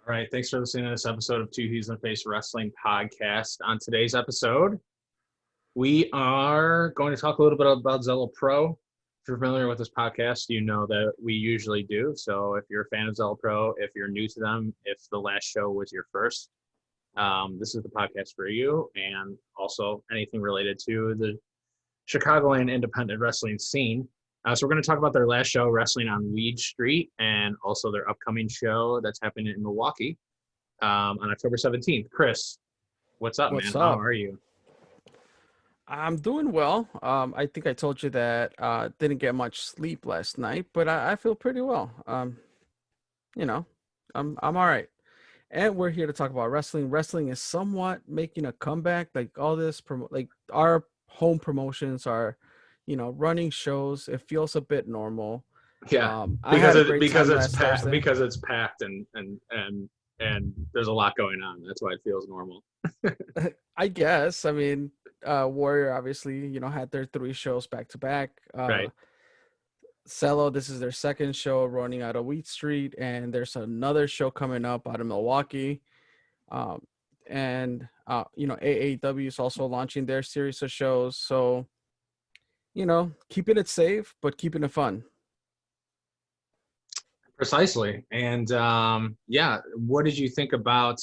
All right, thanks for listening to this episode of Two He's in the Face Wrestling Podcast. On today's episode, we are going to talk a little bit about Zelo Pro. If you're familiar with this podcast, you know that we usually do. So if you're a fan of Zelo Pro, if you're new to them, if the last show was your first, this is the podcast for you. And also anything related to the Chicagoland independent wrestling scene. So we're going to talk about their last show, Wrestling on Weed Street, and also their upcoming show that's happening in Milwaukee on October 17th. Chris, what's up, What's man? up? How are you? I'm doing well. I think I told you that didn't get much sleep last night, but I feel pretty well. I'm all right. And we're here to talk about wrestling. Wrestling is somewhat making a comeback. Like all this, like our home promotions are, running shows. It feels a bit normal. Yeah, I had a great because time it's last packed Thursday. because it's packed and there's a lot going on. That's why it feels normal. I guess. I mean, Warrior obviously, had their 3 shows back to back. Right. Zelo, this is their second show running out of Wheat Street, and there's another show coming up out of Milwaukee. AAW is also launching their series of shows. So, keeping it safe, but keeping it fun. Precisely. And what did you think about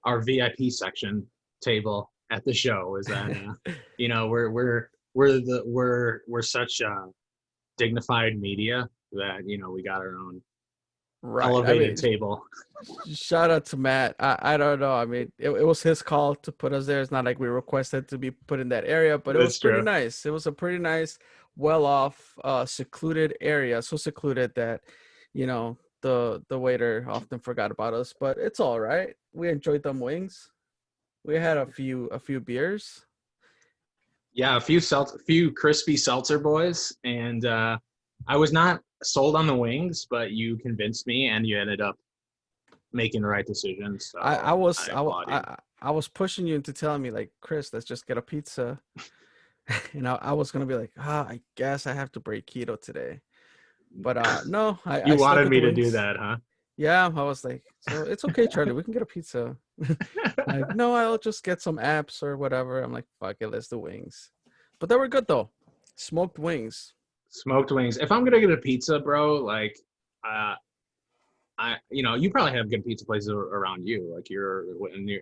our VIP section table at the show? Is that we're such dignified media that we got our own elevated table. Shout out to Matt. I don't know. I mean, it was his call to put us there. It's not like we requested to be put in that area, but it was pretty nice. It was a pretty nice, well-off, secluded area. So secluded that, the waiter often forgot about us. But it's all right. We enjoyed them wings. We had a few beers. Yeah, a few crispy seltzer boys, and I was not sold on the wings, but you convinced me, and you ended up making the right decision. So I was pushing you into telling me, like, Chris, let's just get a pizza. I was gonna be like, I guess I have to break keto today, but no, you I wanted me to wings. do that, huh? Yeah, I was like, so it's okay, Charlie, we can get a pizza. Like, no, I'll just get some apps or whatever. I'm like, fuck it, let's do wings. But they were good though. Smoked wings. If I'm gonna get a pizza, bro, like you probably have good pizza places around you, like you're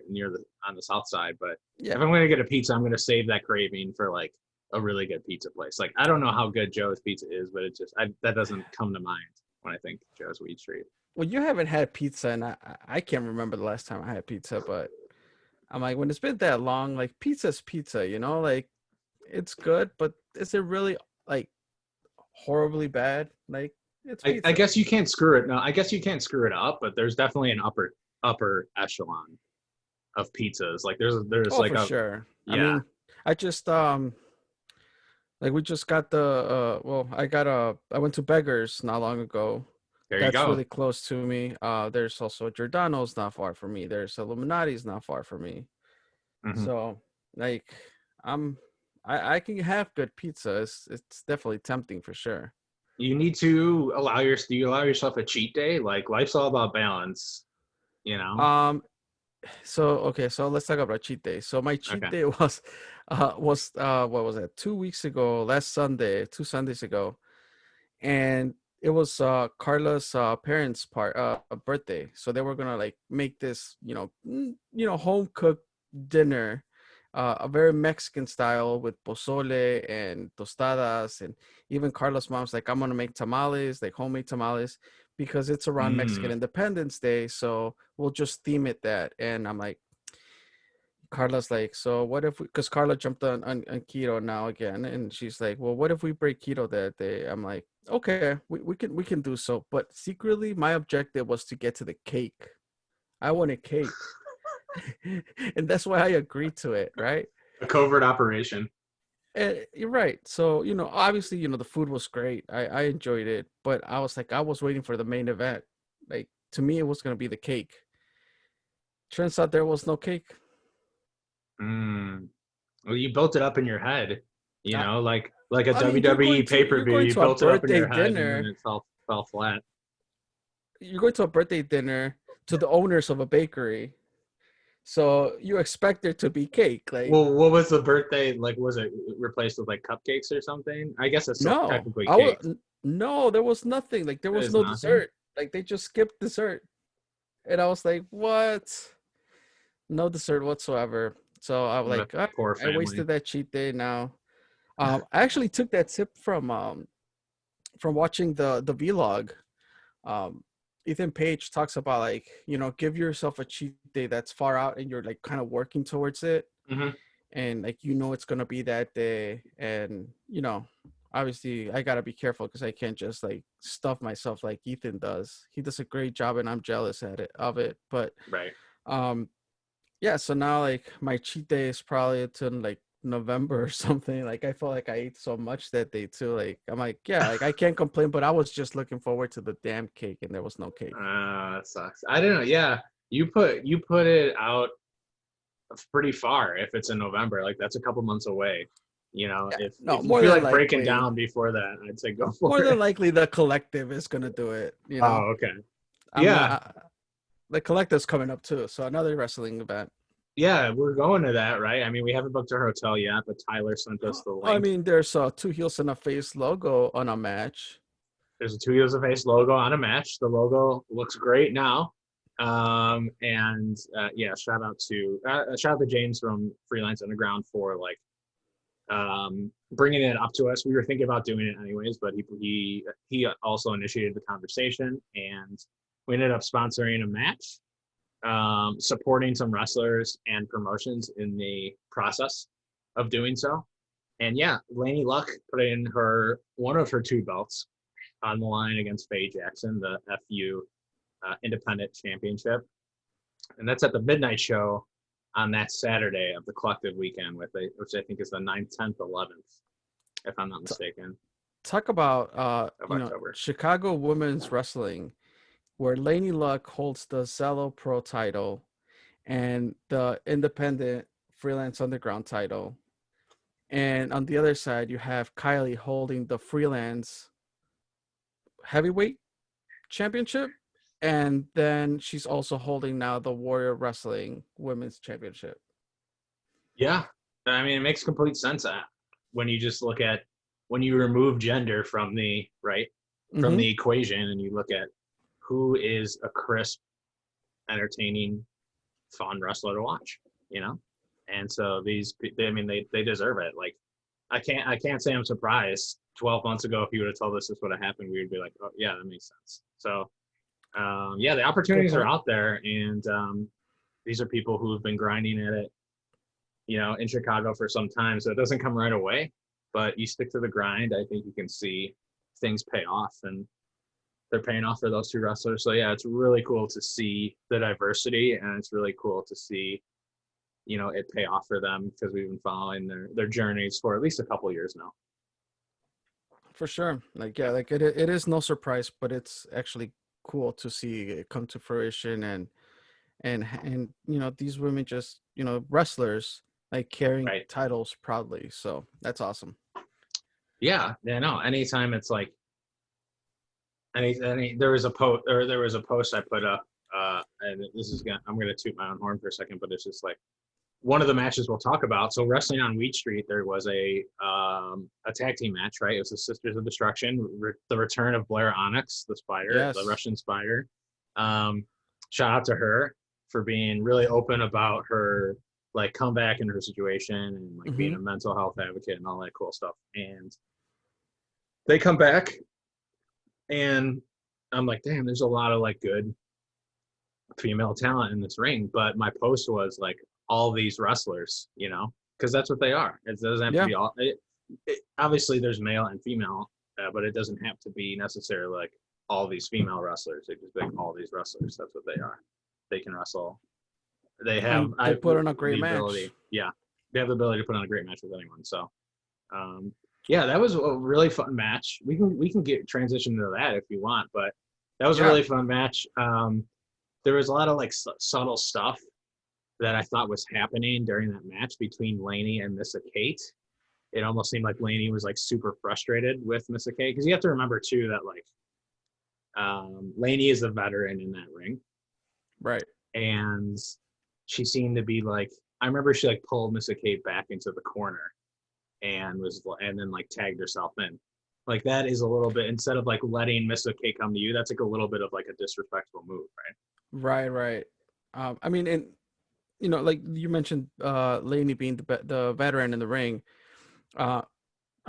near the on the south side, but yeah, if I'm gonna get a pizza, I'm gonna save that craving for like a really good pizza place. Like I don't know how good Joe's Pizza is, but it just that doesn't come to mind when I think Joe's Weed Street. Well, you haven't had pizza, and I can't remember the last time I had pizza, but I'm like, when it's been that long, like pizza's pizza, like it's good, but is it really like horribly bad? Like it's pizza. I guess you can't screw it. No, I guess you can't screw it up, but there's definitely an upper echelon of pizzas. Like there's like for sure. Yeah. I mean, I just like we just got the I went to Beggars not long ago. That's really close to me. There's also Giordano's not far from me. There's Illuminati's not far from me. Mm-hmm. So like I can have good pizza. It's definitely tempting for sure. You need to allow yourself a cheat day. Like life's all about balance, So let's talk about cheat day. So my cheat day was what was it? 2 weeks ago, last Sunday, 2 Sundays ago. And it was Carla's parents' birthday. So they were gonna like make this, home cooked dinner, a very Mexican style with pozole and tostadas, and even Carla's mom's like, I'm gonna make tamales, like homemade tamales, because it's around Mexican Independence Day. So we'll just theme it that. And I'm like, Carla's like, so what if because Carla jumped on keto now again, and she's like, well, what if we break keto that day? I'm like, okay, we can do so. But secretly, my objective was to get to the cake. I wanted cake. And that's why I agreed to it, right? A covert operation. You're right. So, obviously, the food was great. I enjoyed it, but I was like, I was waiting for the main event. Like, to me, it was going to be the cake. Turns out there was no cake. Well, you built it up in your head, like a WWE pay-per-view. You built it up in your head and then it fell flat. You're going to a birthday dinner to the owners of a bakery. So you expect there to be cake. Like, Well, what was the birthday? Like, was it replaced with like cupcakes or something? I guess it's still no, technically I was cake. no, there was nothing. Like, there was There's no nothing. dessert. Like, they just skipped dessert. And I was like, what? No dessert whatsoever. So I was What a like, "Ah, poor I family. wasted that cheat day now. I actually took that tip from watching the vlog. Um, Ethan Page talks about, like, give yourself a cheat day that's far out and you're like kind of working towards it, Hmm. and like it's gonna be that day, and obviously I gotta be careful because I can't just like stuff myself like Ethan does. He does a great job and I'm jealous of it. But Right. um yeah, so now like my cheat day is probably until like November or something. Like I felt like I ate so much that day too. Like I'm like, yeah, like I can't complain, but I was just looking forward to the damn cake and there was no cake. That sucks. I don't know. Yeah, you put it out pretty far if it's in November. Like that's a couple months away. Yeah, If no, you feel like breaking down before that, I'd say go for more it. than likely the collective is gonna do it. Oh, okay. I'm gonna Yeah, the collective's coming up too, so another wrestling event. yeah, we're going to that, right? I mean, we haven't booked our hotel yet, but Tyler sent us the I link. mean, there's two heels and a face logo on a match. There's a Two Heels of Face logo on a match. The logo looks great now. And yeah, shout out to James from Freelance Underground for like bringing it up to us. We were thinking about doing it anyways, but he also initiated the conversation, and we ended up sponsoring a match, supporting some wrestlers and promotions in the process of doing so. And yeah, Laney Luck put in one of her two belts on the line against Faye Jackson, the FU Independent Championship, and that's at the midnight show on that Saturday of the collective weekend, which I think is the 9th, 10th, 11th, if I'm not mistaken, Talk about of October. Chicago women's wrestling, where Laney Luck holds the Zelo Pro title and the independent freelance underground title. And on the other side, you have Kylie holding the freelance heavyweight championship. And then she's also holding now the Warrior Wrestling Women's Championship. Yeah, I mean, it makes complete sense when you just look at when you remove gender from Mm-hmm. the equation, and you look at who is a crisp, entertaining, fun wrestler to watch, you know. And so I mean, they deserve it. Like, I can't say I'm surprised. 12 months ago, if you would have told us this would have happened, we would be like, oh yeah, that makes sense. So, yeah, the Good opportunities are point. out there, and these are people who have been grinding at it, in Chicago for some time. So it doesn't come right away, but you stick to the grind. I think you can see things pay off, and they're paying off for those two wrestlers. So yeah, it's really cool to see the diversity, and it's really cool to see, it pay off for them, because we've been following their journeys for at least a couple of years now. For sure. Like, yeah, like it is no surprise, but it's actually cool to see it come to fruition, and these women just wrestlers like carrying Right. titles proudly. So that's awesome. Yeah. Yeah. No. Anytime it's like there was a post I put up, and I'm gonna toot my own horn for a second, but it's just like one of the matches we'll talk about. So wrestling on Wheat Street, there was a tag team match, right? It was the Sisters of Destruction, the return of Blair Onyx, the Spider, the Yes. Russian Spider. Shout out to her for being really open about her like comeback in her situation, and like being Mm-hmm. a mental health advocate and all that cool stuff. And they come back, and I'm like, damn, there's a lot of like good female talent in this ring. But my post was like, all these wrestlers, because that's what they are. It doesn't have to Yeah, be all. Obviously, there's male and female, but it doesn't have to be necessarily like all these female wrestlers. It just like all these wrestlers. That's what they are. They can wrestle. They have and they put on a great the match. ability. Yeah, they have the ability to put on a great match with anyone. So, yeah, that was a really fun match. We can get transition to that if you want, but that was a Yeah. really fun match. There was a lot of like subtle stuff that I thought was happening during that match between Laney and Missa Kate. It almost seemed like Laney was like super frustrated with Missa Kate, because you have to remember too that like Laney is a veteran in that ring, Right. and she seemed to be like, I remember she like pulled Missa Kate back into the corner and then like tagged herself in. Like that is a little bit, instead of like letting Missa Kate come to you, that's like a little bit of like a disrespectful move, right? Right. I mean, and like you mentioned, Laney being the veteran in the ring. I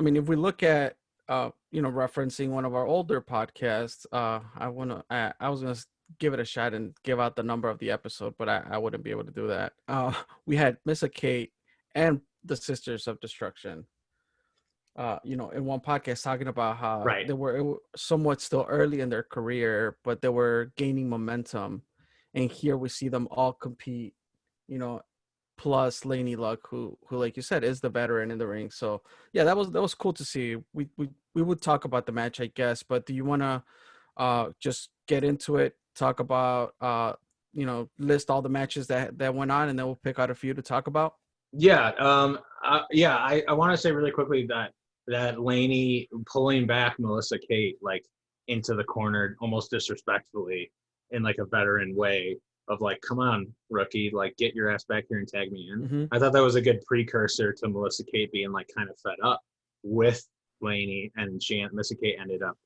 mean, if we look at, referencing one of our older podcasts, I was gonna give it a shot and give out the number of the episode, but I wouldn't be able to do that. We had Missa Kate and the Sisters of Destruction, in one podcast talking about how Right. they were somewhat still early in their career, but they were gaining momentum. And here we see them all compete, you know, plus Laney Luck, who like you said is the veteran in the ring. So yeah, that was cool to see. We would talk about the match, I guess, but do you want to just get into it? Talk about list all the matches that went on, and then we'll pick out a few to talk about. Yeah. I want to say really quickly that Laney pulling back Melissa Kate like into the corner almost disrespectfully in like a veteran way of like, come on, rookie, like get your ass back here and tag me in. Mm-hmm. I thought that was a good precursor to Melissa Kate being like kind of fed up with Laney, and Melissa Kate ended up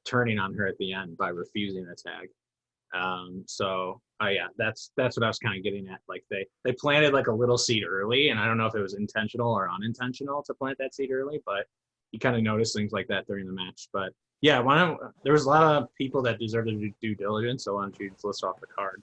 turning on her at the end by refusing the tag. Yeah, that's what I was kind of getting at. Like they planted like a little seed early, and I don't know if it was intentional or unintentional to plant that seed early, but you kind of notice things like that during the match. But yeah, there was a lot of people that deserve to do due diligence, so why don't you just list off the card?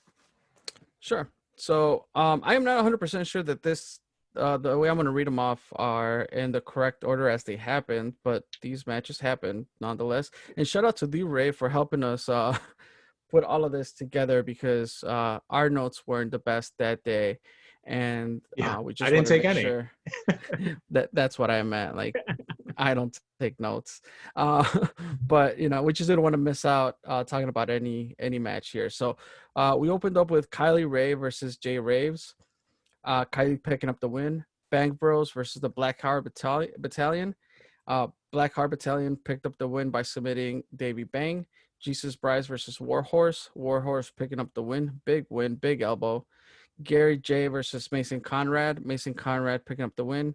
Sure. So I am not 100% sure that the way I'm going to read them off are in the correct order as they happened, but these matches happened nonetheless. And shout out to D Ray for helping us put all of this together, because our notes weren't the best that day, and Yeah, we I just didn't wanted to take make any. sure that's what I meant. Like, I don't take notes, but we just didn't want to miss out talking about any match here. So we opened up with Kylie Ray versus Jay Raves. Kylie picking up the win. Bank Bros versus the Black Heart Battalion. Black Heart Battalion picked up the win by submitting Davey Bang. Jesus Bryce versus Warhorse. Warhorse picking up the win. Big win, big elbow. Gary J versus Mason Conrad. Mason Conrad picking up the win.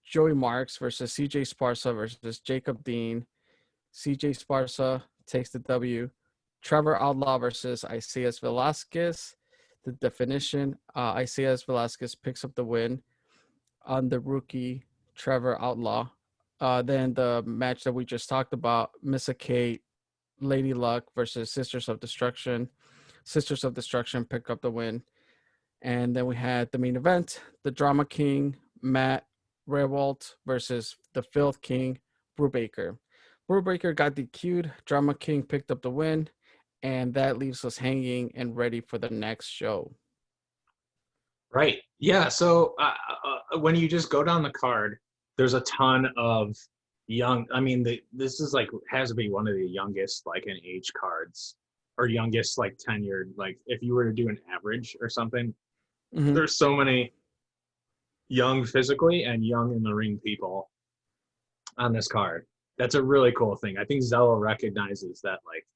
Joey Marks versus CJ Sparsa versus Jacob Dean. CJ Sparsa takes the W. Trevor Outlaw versus Isaias Velasquez. The definition, Isaias Velasquez picks up the win on the rookie Trevor Outlaw. Then the match that we just talked about, Missa Kate, Lady Luck versus Sisters of Destruction. Sisters of Destruction pick up the win. And then we had the main event, the Drama King, Matt Rehwoldt versus the Filth King, Brubaker. Brubaker got DQ'd. Drama King picked up the win. And that leaves us hanging and ready for the next show. Right. Yeah. So when you just go down the card, there's a ton of young. I mean, this is like has to be one of the youngest like in age cards, or youngest like tenured. Like if you were to do an average or something, there's so many young physically and young in the ring people on this card. That's a really cool thing. I think Zelo recognizes that, like,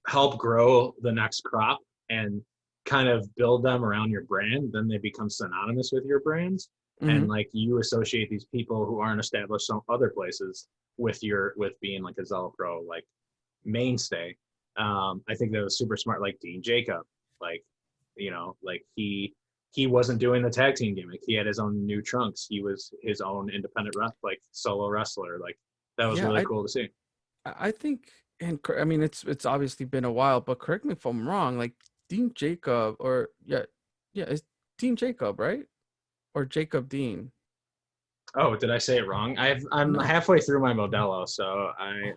help grow the next crop and kind of build them around your brand. Then they become synonymous with your brands. And like you associate these people who aren't established some other places with being like a Zelo Pro like mainstay. I think that was super smart. Like Dean Jacob, like like he wasn't doing the tag team gimmick. He had his own new trunks. He was his own independent like solo wrestler. Like that was really cool to see. I think, and I mean, it's obviously been a while, but correct me if I'm wrong. Like Dean Jacob, or it's Dean Jacob, right? Or Jacob Dean. Oh, did I say it wrong? I'm halfway through my Modelo, so I.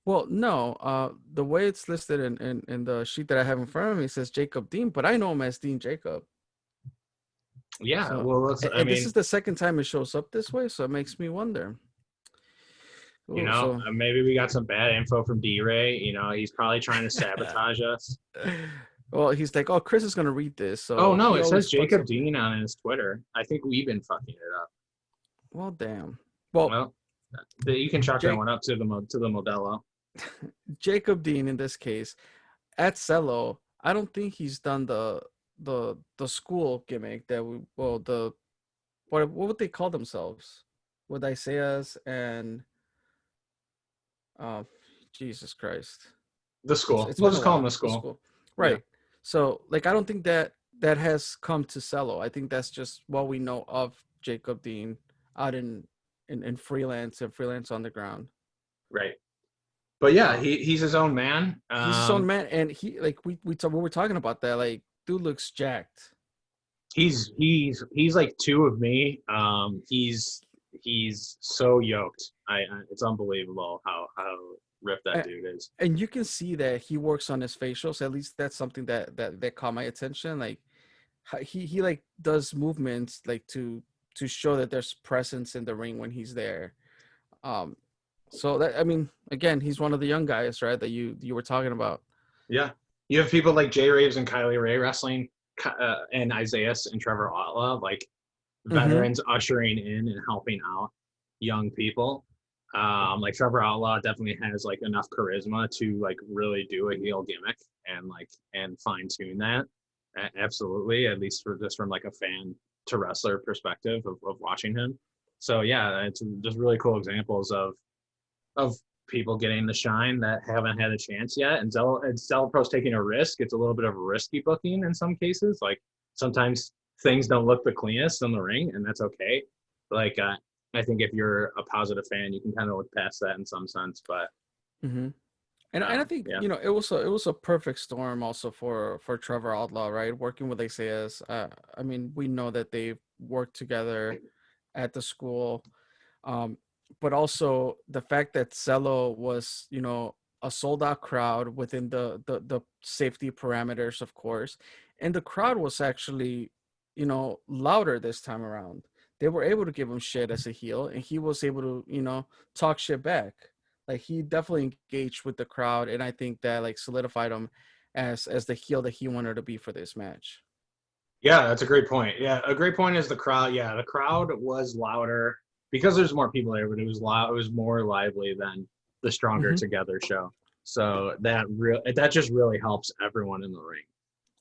Well, no. The way it's listed in the sheet that I have in front of me says Jacob Dean, but I know him as Dean Jacob. Yeah, So, well, this is the second time it shows up this way, so it makes me wonder. Ooh, maybe we got some bad info from D-Ray. He's probably trying to sabotage us. Well, he's like, oh, Chris is going to read this. So oh, no, it says Jacob Dean on his Twitter. I think we've been fucking it up. Well, damn. Well, you can chalk that one up to the Modelo. Jacob Dean, in this case, at Zelo, I don't think he's done the school gimmick that the what would they call themselves with Isaiah's and uh Jesus Christ. The school. It's We'll been a just call him while. the The school. school. Yeah. Right. So like I don't think that has come to Cello. I think that's just what we know of Jacob Dean out in freelance and freelance on the ground. Right. But yeah, Um he's his own man. he's his own man, and he like we were talking about that, like dude looks jacked. He's like two of me. He's so yoked. I it's unbelievable how ripped that dude is. And you can see that he works on his facials. At least that's something that caught my attention. Like he like does movements like to show that there's presence in the ring when he's there. Um, so that I mean, again, he's one of the young guys, right? That you were talking about. Yeah, you have people like Jay Raves and Kylie Ray wrestling, and Isaiah and Trevor Outlaw, like Mm-hmm. veterans ushering in and helping out young people. Like Trevor Outlaw definitely has like enough charisma to like really do a heel gimmick and fine tune that. Absolutely, at least for just from like a fan to wrestler perspective of watching him. So yeah, it's just really cool examples of people getting the shine that haven't had a chance yet. And Zelo Pro's taking a risk. It's a little bit of a risky booking in some cases. Like sometimes things don't look the cleanest in the ring, and that's okay. Like I think if you're a positive fan, you can kind of look past that in some sense. But Mm-hmm. And I think yeah, it was a perfect storm also for Trevor Outlaw, right? Working with Isaiah's. I mean, we know that they've worked together at the school. Um, but also the fact that Cello was, a sold out crowd within the safety parameters, of course. And the crowd was actually, louder this time around. They were able to give him shit as a heel, and he was able to, talk shit back. Like he definitely engaged with the crowd, and I think that like solidified him as the heel that he wanted to be for this match. yeah, that's a great point. Yeah, a great point is the crowd. Yeah, the crowd was louder because there's more people there, but it was loud. It was more lively than the Stronger Mm-hmm. Together show. So that just really helps everyone in the ring.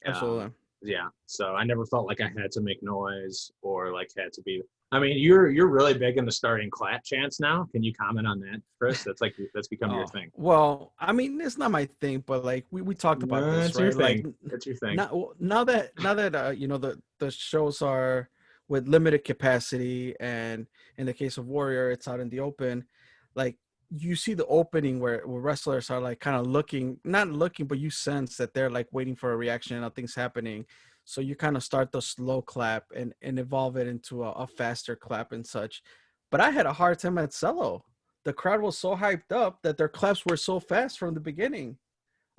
Absolutely. Yeah, so I never felt like I had to make noise or like had to be. I mean, you're really big in the starting clap chants now. Can you comment on that, Chris? That's become your Oh, thing. well, I mean, it's not my thing, but like we talked about this, That's your right? Like thing. That's your thing. now that the shows are with limited capacity, and in the case of Warrior, it's out in the open. Like you see the opening where wrestlers are like kind of looking, not looking, but you sense that they're like waiting for a reaction and nothing's happening. So you kind of start the slow clap and evolve it into a faster clap and such. But I had a hard time at Cello. The crowd was so hyped up that their claps were so fast from the beginning.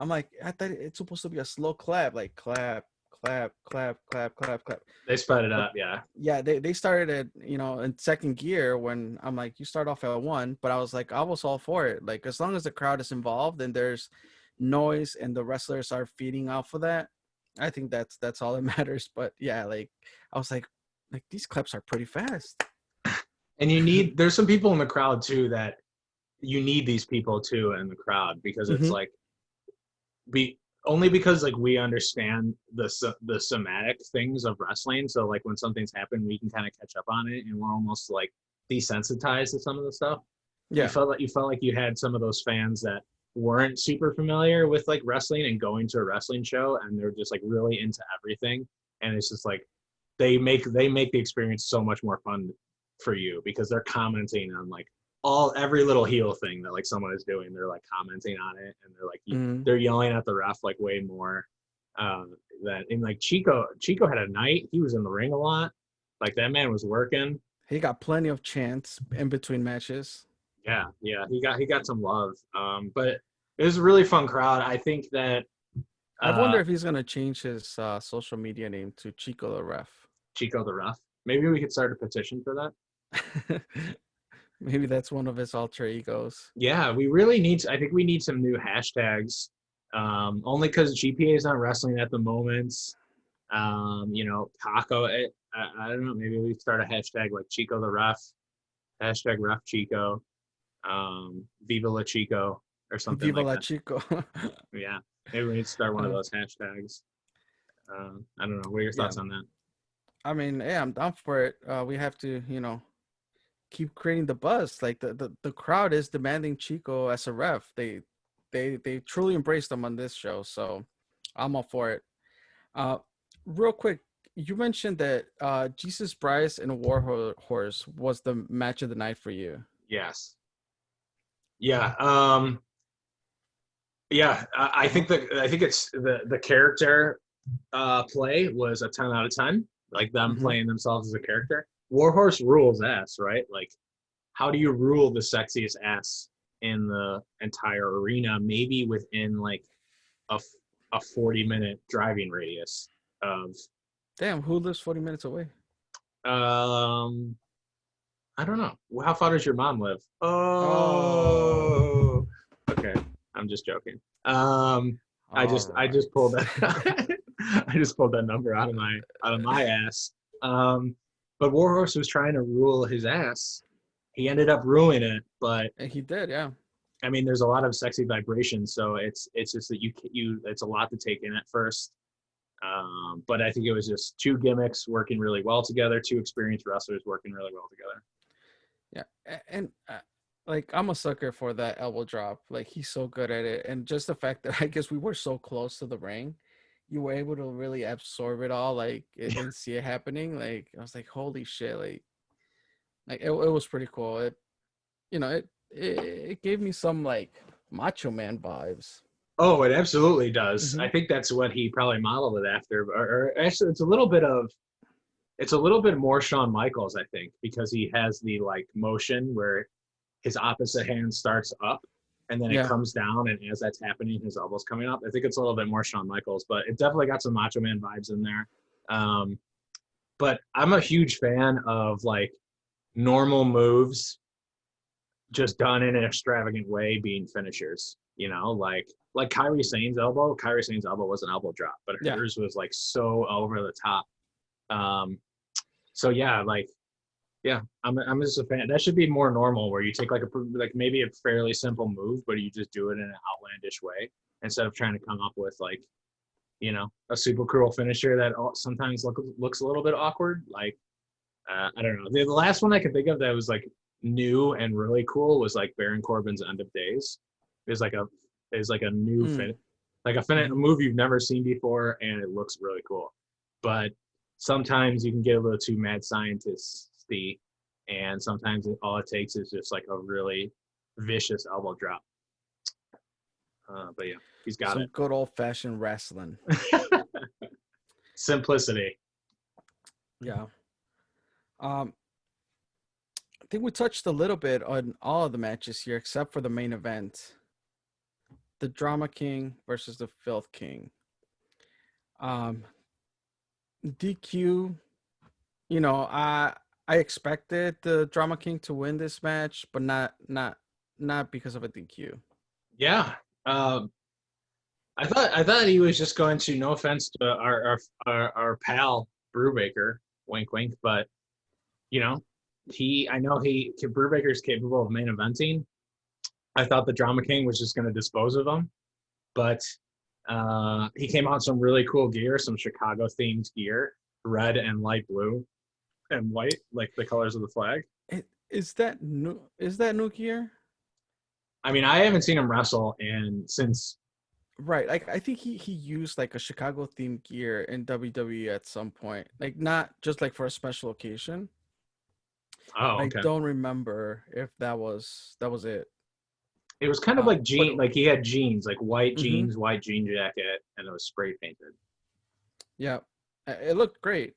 I'm like, I thought it's supposed to be a slow clap, like clap, clap, clap, clap, clap, clap. They sped it But up, yeah. yeah, they started at in second gear when I'm like, you start off at one, but I was like, I was all for it. Like as long as the crowd is involved and there's noise and the wrestlers are feeding off of that, I think that's all that matters. But yeah, like I was like these claps are pretty fast. And there's some people in the crowd too that you need these people too in the crowd because it's Mm-hmm. like be only because like we understand the somatic things of wrestling. So like when something's happened, we can kind of catch up on it, and we're almost like desensitized to some of the stuff. Yeah. You felt like you had some of those fans that weren't super familiar with like wrestling and going to a wrestling show, and they're just like really into everything, and it's just like they make the experience so much more fun for you because they're commenting on like every little heel thing that like someone is doing. They're like commenting on it, and they're like Mm-hmm. they're yelling at the ref like way more. That in like Chico had a night. He was in the ring a lot. Like that man was working. He got plenty of chance in between matches. Yeah, he got some love. But it was a really fun crowd. I think that I wonder uh, if he's gonna change his social media name to Chico the Ref. Chico the ref. Maybe we could start a petition for that. Maybe that's one of his alter egos. Yeah, we really need. I think we need some new hashtags. Only because GPA is not wrestling at the moment. Paco. I don't know. Maybe we start a hashtag like Chico the ref. Hashtag ref Chico. Viva la Chico or something Viva like la that. Chico. Yeah. Maybe we need to start one of those hashtags. I don't know. What are your thoughts on that? I mean, yeah, I'm down for it. We have to, keep creating the buzz. Like the crowd is demanding Chico as a ref. They truly embraced him on this show. So I'm all for it. Real quick, you mentioned that Jesus Bryce and Warhorse was the match of the night for you. Yes. Yeah. Yeah. I think it's the character play was a 10 out of 10. Like them playing themselves as a character. Warhorse rules ass, right? Like, how do you rule the sexiest ass in the entire arena? Maybe within like a 40-minute driving radius of. Damn, who lives 40 minutes away? I don't know. How far does your mom live? Oh. Okay, I'm just joking. I just pulled that. I just pulled that number out of my ass. But Warhorse was trying to rule his ass. He ended up ruining it, but And he did, yeah. I mean, there's a lot of sexy vibrations, so it's just that you it's a lot to take in at first. But I think it was just two gimmicks working really well together, two experienced wrestlers working really well together. Yeah, and like I'm a sucker for that elbow drop. Like he's so good at it, and just the fact that I guess we were so close to the ring, you were able to really absorb it all, like and see it happening. Like I was like, holy shit! Like it was pretty cool. It gave me some like Macho Man vibes. Oh, it absolutely does. I think that's what he probably modeled it after. Or actually, it's a little bit more Shawn Michaels, I think, because he has the like motion where his opposite hand starts up and then it comes down, and as that's happening, his elbow's coming up. I think it's a little bit more Shawn Michaels, but it definitely got some Macho Man vibes in there. But I'm a huge fan of like normal moves just done in an extravagant way being finishers. Like Kairi Sane's elbow. Kairi Sane's elbow was an elbow drop, but hers was like so over the top. So yeah, I'm just a fan. That should be more normal, where you take like maybe a fairly simple move, but you just do it in an outlandish way instead of trying to come up with like, a super cruel finisher that sometimes looks a little bit awkward. Like, I don't know. The last one I can think of that was like new and really cool was like Baron Corbin's End of Days. Is like a new a move you've never seen before, and it looks really cool. But sometimes you can get a little too mad scientist-y, and sometimes all it takes is just like a really vicious elbow drop. But yeah, he's got it. Good old-fashioned wrestling. Simplicity. Yeah. I think we touched a little bit on all of the matches here, except for the main event. The Drama King versus the Filth King. DQ, I expected the Drama King to win this match, but not because of a DQ. Yeah. I thought he was just going to, no offense to our pal Brubaker, wink wink, but I know Brubaker's capable of main eventing. I thought the Drama King was just going to dispose of him, but he came out in some really cool gear, some Chicago themed gear, red and light blue and white, like the colors of the flag. Is that new gear? I mean, I haven't seen him wrestle since. Right, like I think he used like a Chicago themed gear in WWE at some point, like not just like for a special occasion. Oh, okay. I don't remember if that was it. It was kind of like like he had jeans, like white jeans, white jean jacket, and it was spray painted. Yeah, it looked great.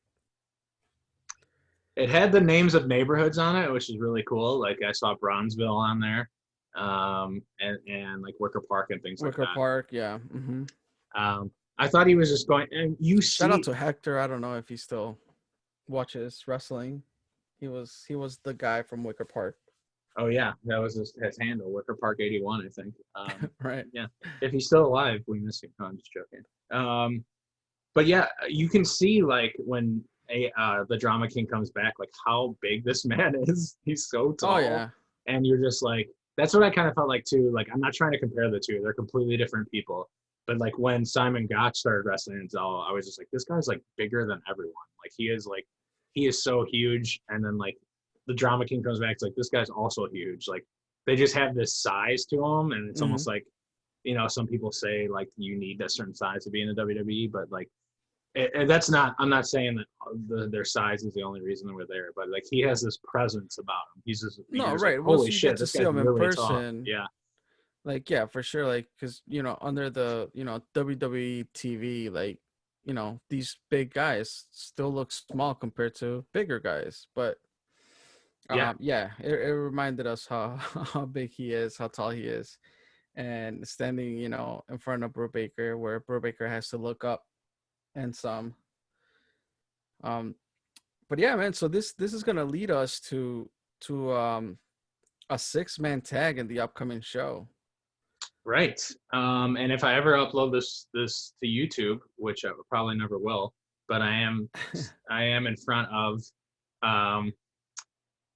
It had the names of neighborhoods on it, which is really cool. Like I saw Bronzeville on there, and like Wicker Park and things like that. Wicker Park, yeah. I thought he was just going. And shout out to Hector. I don't know if he still watches wrestling. He was the guy from Wicker Park. Oh yeah, that was his handle, Wicker Park 81, I think. Right. Yeah, if he's still alive, we miss him. No, I'm just joking. But yeah, you can see like when the Drama King comes back, like how big this man is. He's so tall. Oh yeah. And you're just like, that's what I kind of felt like too. Like I'm not trying to compare the two; they're completely different people. But like when Simon Gotch started wrestling in Zelo, I was just like, this guy's like bigger than everyone. Like he is so huge. And then like the Drama King comes back, it's like this guy's also huge. Like they just have this size to them, and it's almost like, you know, some people say like you need a certain size to be in the WWE, but like that's not. I'm not saying that their size is the only reason they were there, but like he has this presence about him. He's just No, like, right. holy Once you shit, get to this see guy's him in really tall. person, Yeah, like, yeah, for sure. Like, because, you know, under the, you know, WWE TV, like, you know, these big guys still look small compared to bigger guys. But yeah, yeah, it reminded us how how big he is, how tall he is, and standing, you know, in front of Brubaker, where Brubaker has to look up and some. Um, but yeah, man. So this is gonna lead us to a 6-man tag in the upcoming show. right. And if I ever upload this to YouTube, which I probably never will, but I am in front of um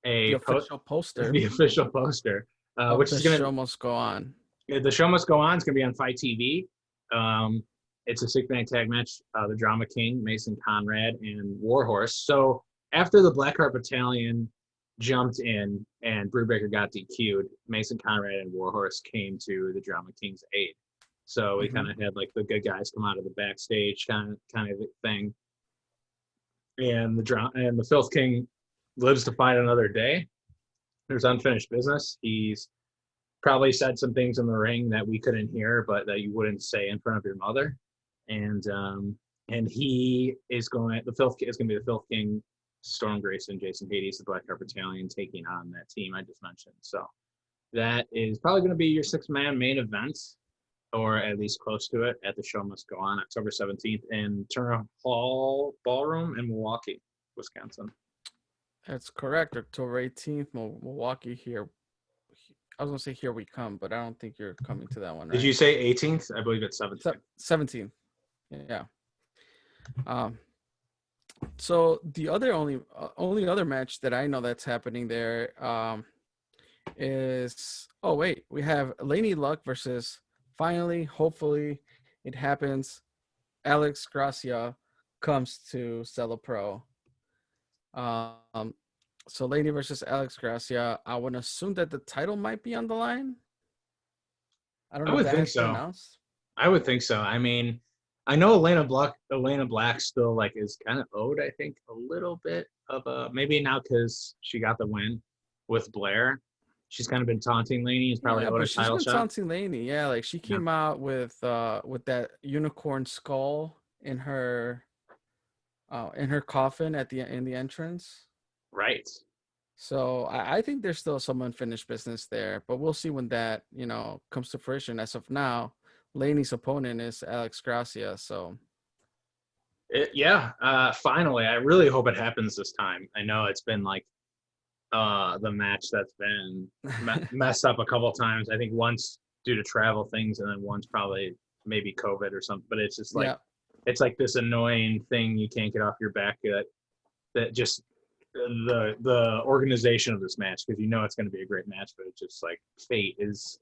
The a official poster the official poster, of which the is gonna show must go on. the show must go on. It's gonna be on Fight TV. Um, it's a 6-man tag match. The Drama King, Mason Conrad, and Warhorse. So after the Blackheart Battalion jumped in and Brubaker got DQ'd, Mason Conrad and Warhorse came to the Drama King's aid. So we kind of had like the good guys come out of the backstage kind of thing, and the Filth King lives to fight another day. There's unfinished business. He's probably said some things in the ring that we couldn't hear, but that you wouldn't say in front of your mother. And he is going. The Filth is going to be the Filth King, Storm Grayson, Jason Hades, the Blackheart Battalion, taking on that team I just mentioned. So that is probably going to be your 6-man main event, or at least close to it, at the Show Must Go On, October 17th in Turner Hall Ballroom in Milwaukee, Wisconsin. That's correct. October 18th, Milwaukee here. I was going to say here we come, but I don't think you're coming to that one, right? Did you say 18th? I believe it's 17th. 17th. Yeah. So the only other match that I know that's happening there is, oh wait, we have Laney Luck versus, finally, hopefully it happens, Alex Gracia comes to Zelo Pro. So Laney versus Alex Gracia. I would assume that the title might be on the line. I don't know if that has been announced. I would think so. I mean, I know Elena Black still like is kind of owed, I think, a little bit of a, maybe now because she got the win with Blair. She's kind of been taunting Laney. He's probably owed a title shot. She's been taunting Laney. Yeah, like she came out with that unicorn skull in her coffin in the entrance. Right. So I think there's still some unfinished business there, but we'll see when that, you know, comes to fruition. As of now, Laney's opponent is Alex Gracia. So finally, I really hope it happens this time. I know it's been like the match that's been messed up a couple of times. I think once due to travel things, and then once probably maybe COVID or something. But it's just like it's like this annoying thing you can't get off your back that just the organization of this match, because you know it's going to be a great match, but it's just like fate is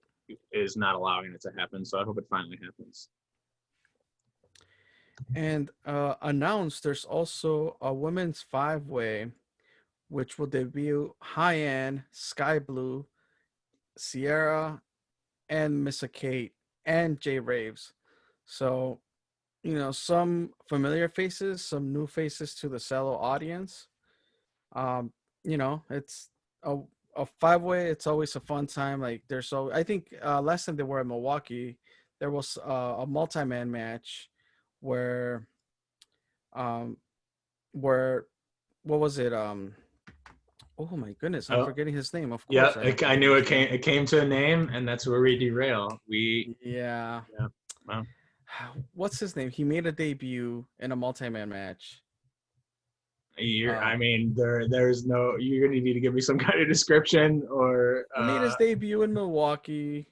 not allowing it to happen. So I hope it finally happens. And announced, there's also a women's 5-way, which will debut High-End, Sky Blue, Sierra, and Missa Kate, and Jay Raves. So, you know, some familiar faces, some new faces to the Zelo audience. You know, it's a 5-way. It's always a fun time. Like I think last time they were in Milwaukee, there was a multi-man match where what was it? Oh my goodness, I'm forgetting his name. Of course, I knew it came. It came to a name, and that's where we derail. Yeah. Wow. What's his name? He made a debut in a multi-man match. I mean, there's no. You're gonna need to give me some kind of description, or he made his debut in Milwaukee.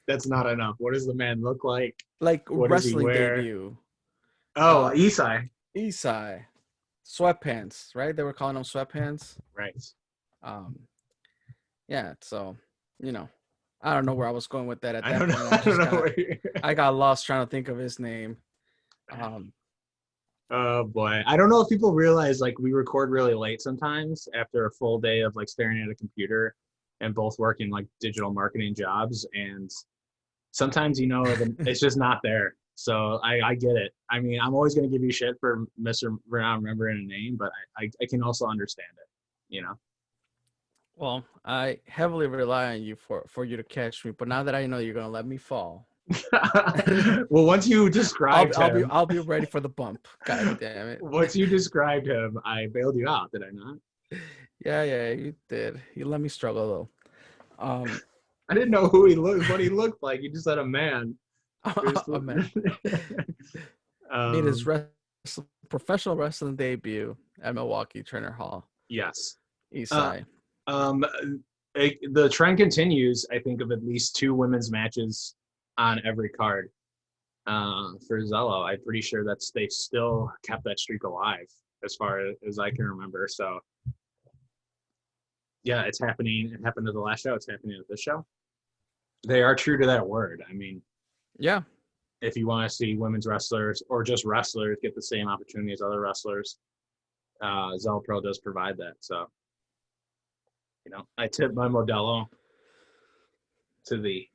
That's not enough. What does the man look like? Like what wrestling debut. Oh, Isai. Isai. Sweatpants, right? They were calling them sweatpants. Right. Yeah, so, you know, I don't know where I was going with that at I that don't know. point. I don't know. I got lost trying to think of his name. Oh boy, I don't know if people realize like we record really late sometimes after a full day of like staring at a computer and both working like digital marketing jobs, and sometimes it's just not there. So I get it. I mean, I'm always going to give you shit for not remembering a name, but I can also understand it. You know. Well, I heavily rely on you for you to catch me, but now that I know you're gonna let me fall, Well, once you described him, I'll be ready for the bump. God damn it! once you described him, I bailed you out. Did I not? Yeah, you did. You let me struggle though. I didn't know what he looked like. You just said a man. A man made his professional wrestling debut at Milwaukee Turner Hall. Yes. East Side. The trend continues, I think, of at least 2 women's matches on every card for Zelo. I'm pretty sure they still kept that streak alive as far as I can remember. So, yeah, it's happening. It happened at the last show. It's happening at this show. They are true to that word. I mean, yeah. If you want to see women's wrestlers or just wrestlers get the same opportunity as other wrestlers, Zelo Pro does provide that. So, I tip my Modelo to the.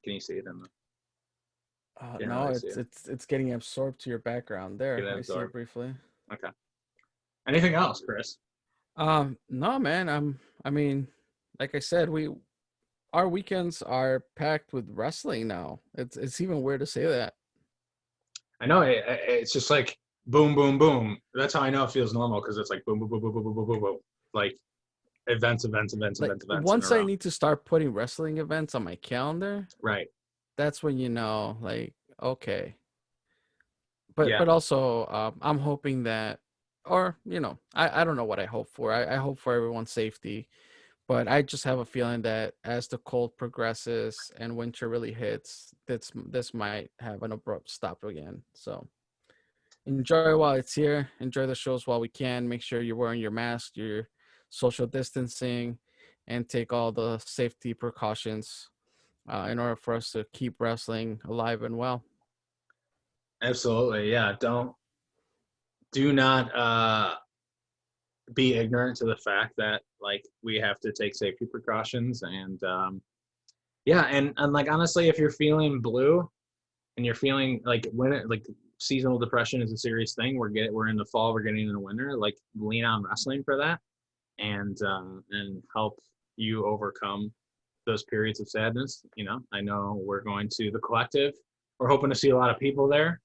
Can you see it in the? No, it's getting absorbed to your background there. I see it briefly. Okay. Anything else, Chris? No, man. I mean, like I said, our weekends are packed with wrestling now. It's even weird to say that. I know it's just like boom, boom, boom. That's how I know it feels normal, because it's like boom, boom, boom, boom, boom, boom, boom, boom, boom. Like events. Once I need to start putting wrestling events on my calendar, right? That's when like, okay. But also, I'm hoping that, or I don't know what I hope for. I hope for everyone's safety, but I just have a feeling that as the cold progresses and winter really hits, this might have an abrupt stop again. So enjoy while it's here. Enjoy the shows while we can. Make sure you're wearing your mask, your social distancing, and take all the safety precautions in order for us to keep wrestling alive and well. Absolutely, yeah. Do not be ignorant to the fact that like we have to take safety precautions, and and like honestly, if you're feeling blue and you're feeling like seasonal depression is a serious thing, we're in the fall, we're getting into the winter, like lean on wrestling for that, and help you overcome those periods of sadness. I know we're going to the collective. We're hoping to see a lot of people there.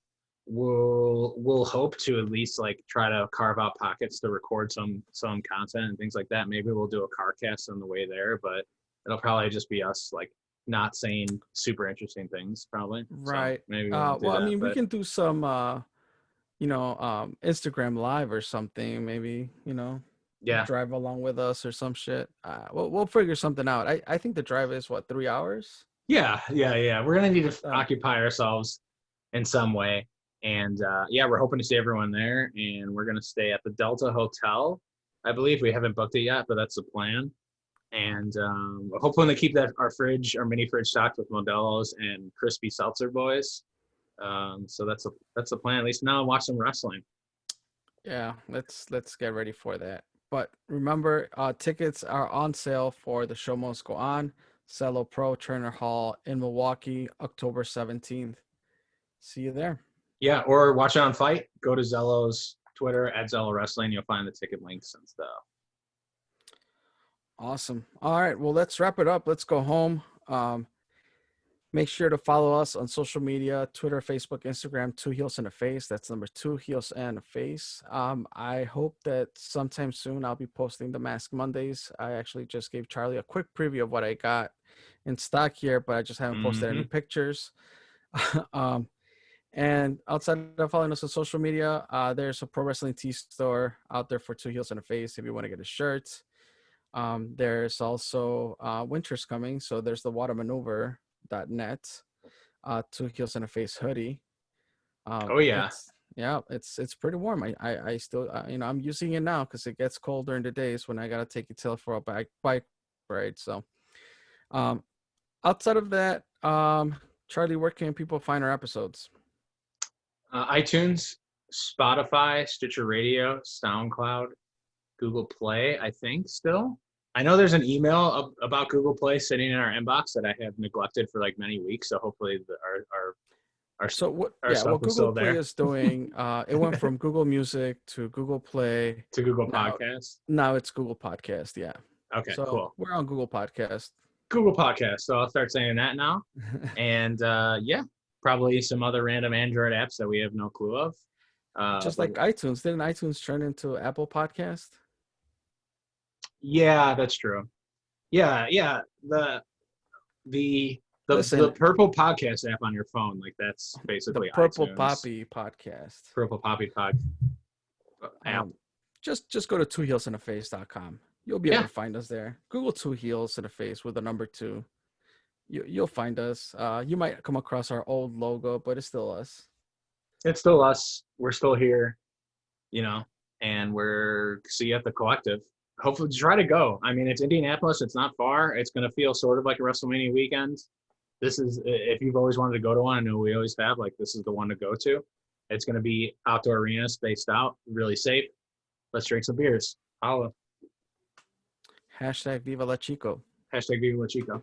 We'll hope to at least like try to carve out pockets to record some content and things like that. Maybe we'll do a car cast on the way there, but it'll probably just be us like not saying super interesting things, probably. Right. So maybe we'll do that, I mean, we can do some Instagram live or something, maybe, yeah, drive along with us or some shit. We'll figure something out. I think the drive is what, 3 hours? Yeah. We're gonna need to occupy ourselves in some way, and we're hoping to see everyone there, and we're gonna stay at the Delta Hotel. I believe we haven't booked it yet, but that's the plan. And hopefully they keep our mini fridge stocked with Modelo's and crispy seltzer boys. So that's the plan. At least now, watch some wrestling. Yeah, let's get ready for that. But remember, tickets are on sale for The Show Must Go On, Zelo Pro Turner Hall in Milwaukee, October 17th. See you there. Yeah, or watch it on Fight. Go to Zelo's Twitter at Zelo Wrestling. You'll find the ticket links and stuff. Awesome. All right, well, let's wrap it up. Let's go home. Make sure to follow us on social media, Twitter, Facebook, Instagram, 2 Heels and a Face. That's number 2 Heels and a Face. I hope that sometime soon I'll be posting the Mask Mondays. I actually just gave Charlie a quick preview of what I got in stock here, but I just haven't posted any pictures. And outside of following us on social media, there's a Pro Wrestling Tee store out there for 2 Heels and a Face if you want to get a shirt. There's also winter's coming, so there's the watermaneuver.net 2 Heels and a Face hoodie. It's pretty warm. I still I'm using it now because it gets cold during the days when I gotta take it till for a bike ride. So outside of that, Charlie, where can people find our episodes? iTunes, Spotify, Stitcher Radio, SoundCloud, Google Play, I think still. I know there's an email about Google Play sitting in our inbox that I have neglected for like many weeks. So hopefully So what? our Yeah, stuff what was Google still Play there is doing, it went from Google Music to Google Play. to Google Now, Podcast. now it's Google Podcast. Yeah. Okay, So cool. we're on Google Podcast. Google Podcast. So I'll start saying that now. And yeah, probably some other random Android apps that we have no clue of. Just like iTunes. Didn't iTunes turn into Apple Podcast? Yeah, that's true. Yeah, yeah. The Listen, Purple Podcast app on your phone, like that's the basically Purple iTunes. Poppy Podcast. Purple Poppy Pod app. Just go to twoheelsintheface.com. You'll be able to find us there. Google Two Heels in the Face with the number 2. You'll find us. You might come across our old logo, but it's still us. It's still us. We're still here, you know, and we're see you at the collective. Hopefully try to go. I mean, it's Indianapolis. It's not far. It's going to feel sort of like a WrestleMania weekend. This is, if you've always wanted to go to one, I know we always have, like this is the one to go to. It's going to be outdoor arena, spaced out, really safe. Let's drink some beers. Holla. #Viva La Chico. #Viva La Chico.